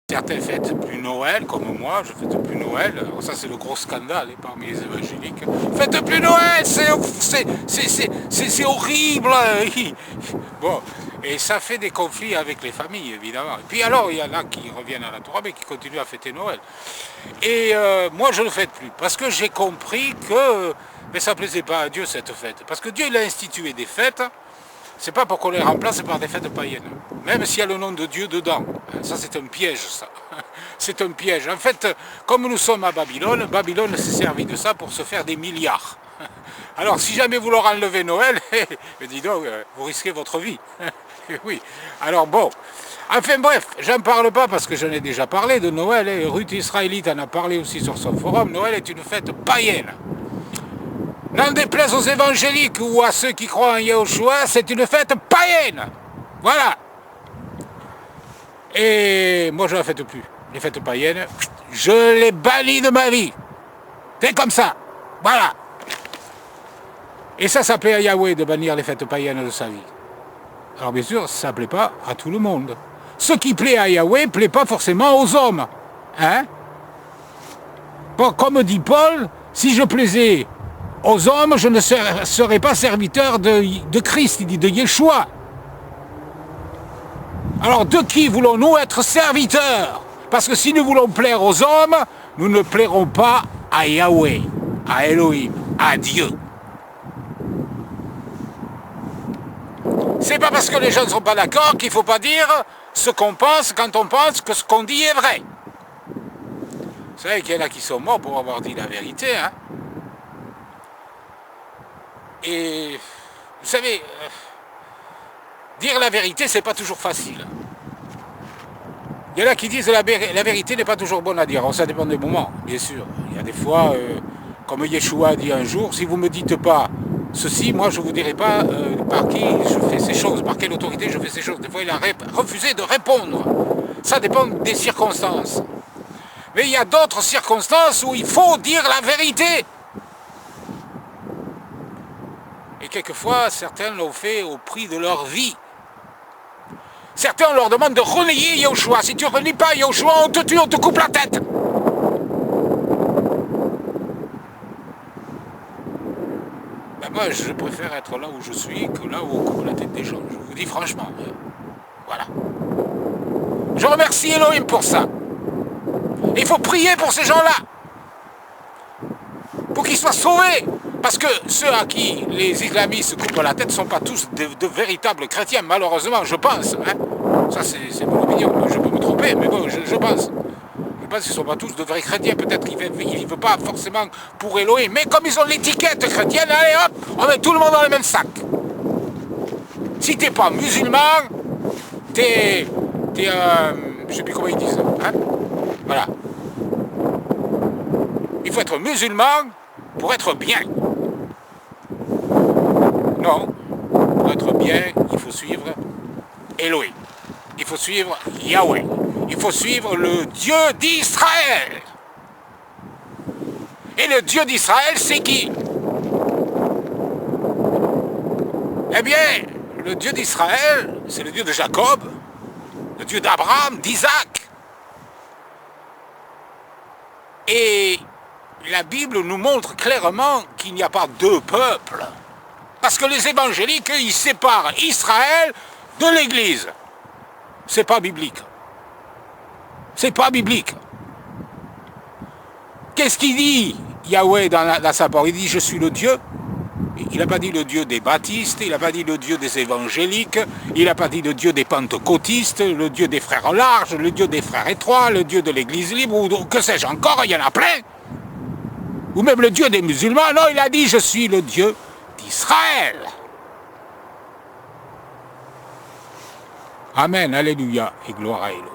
Certains fêtent plus Noël, comme moi, je fête plus Noël. Alors ça, c'est le gros scandale parmi les évangéliques. Faites plus Noël, c'est horrible. Bon, et ça fait des conflits avec les familles, évidemment. Et puis alors, il y en a qui reviennent à la Torah, mais qui continuent à fêter Noël. Et moi, je ne le fête plus, parce que j'ai compris que mais ça ne plaisait pas à Dieu, cette fête. Parce que Dieu, il a institué des fêtes. C'est pas pour qu'on les remplace par des fêtes païennes. Même s'il y a le nom de Dieu dedans. Ça, c'est un piège, ça. C'est un piège. En fait, comme nous sommes à Babylone, Babylone s'est servi de ça pour se faire des milliards. Alors, si jamais vous leur enlevez Noël, dis donc, vous risquez votre vie. Oui. Alors bon. Enfin bref, j'en parle pas parce que j'en ai déjà parlé de Noël. Et Ruth Israélite en a parlé aussi sur son forum. Noël est une fête païenne. N'en déplaise aux évangéliques ou à ceux qui croient en Yahushua, c'est une fête païenne. Voilà. Et moi, je ne la fête plus. Les fêtes païennes, je les bannis de ma vie. C'est comme ça. Voilà. Et ça plaît à Yahweh de bannir les fêtes païennes de sa vie. Alors bien sûr, ça ne plaît pas à tout le monde. Ce qui plaît à Yahweh ne plaît pas forcément aux hommes. Hein? Bon, comme dit Paul, si je plaisais aux hommes, je ne serai pas serviteur de Christ, il dit de Yeshua. Alors de qui voulons-nous être serviteurs? Parce que si nous voulons plaire aux hommes, nous ne plairons pas à Yahweh, à Elohim, à Dieu. C'est pas parce que les gens ne sont pas d'accord qu'il ne faut pas dire ce qu'on pense quand on pense que ce qu'on dit est vrai. Vous savez qu'il y en a qui sont morts pour avoir dit la vérité, hein? Et vous savez, dire la vérité, c'est pas toujours facile. Il y en a qui disent que la vérité n'est pas toujours bonne à dire. Alors, ça dépend des moments, bien sûr. Il y a des fois, comme Yeshua a dit un jour, si vous ne me dites pas ceci, moi je ne vous dirai pas par qui je fais ces choses, par quelle autorité je fais ces choses. Des fois, il a refusé de répondre. Ça dépend des circonstances. Mais il y a d'autres circonstances où il faut dire la vérité. Et quelquefois, certains l'ont fait au prix de leur vie. Certains, on leur demande de relayer Yahushua. Si tu ne relis pas Yahushua, on te tue, on te coupe la tête. Ben moi, je préfère être là où je suis que là où on coupe la tête des gens. Je vous dis franchement. Voilà. Je remercie Elohim pour ça. Et il faut prier pour ces gens-là. Pour qu'ils soient sauvés. Parce que ceux à qui les islamistes coupent la tête ne sont pas tous de véritables chrétiens, malheureusement, je pense. Hein. Ça, c'est mon opinion. Je peux me tromper, mais bon, je pense. Je pense qu'ils ne sont pas tous de vrais chrétiens. Peut-être qu'ils ne veulent pas forcément pour Elohim. Mais comme ils ont l'étiquette chrétienne, allez hop, on met tout le monde dans le même sac. Si tu n'es pas musulman, t'es je ne sais plus comment ils disent. Hein. Voilà. Il faut être musulman pour être bien. Non, pour être bien, il faut suivre Elohim. Il faut suivre Yahweh. Il faut suivre le Dieu d'Israël. Et le Dieu d'Israël, c'est qui? Eh bien, le Dieu d'Israël, c'est le Dieu de Jacob, le Dieu d'Abraham, d'Isaac. Et la Bible nous montre clairement qu'il n'y a pas deux peuples. Parce que les évangéliques, ils séparent Israël de l'Église. C'est pas biblique. C'est pas biblique. Qu'est-ce qu'il dit Yahweh dans sa parole? Il dit je suis le Dieu. Il n'a pas dit le Dieu des baptistes, il n'a pas dit le Dieu des évangéliques, il n'a pas dit le Dieu des pentecôtistes, le Dieu des frères larges, le Dieu des frères étroits, le Dieu de l'Église libre, ou que sais-je encore, il y en a plein. Ou même le Dieu des musulmans. Non, il a dit je suis le Dieu d'Israël. Amen, alléluia, et gloire à Elohim.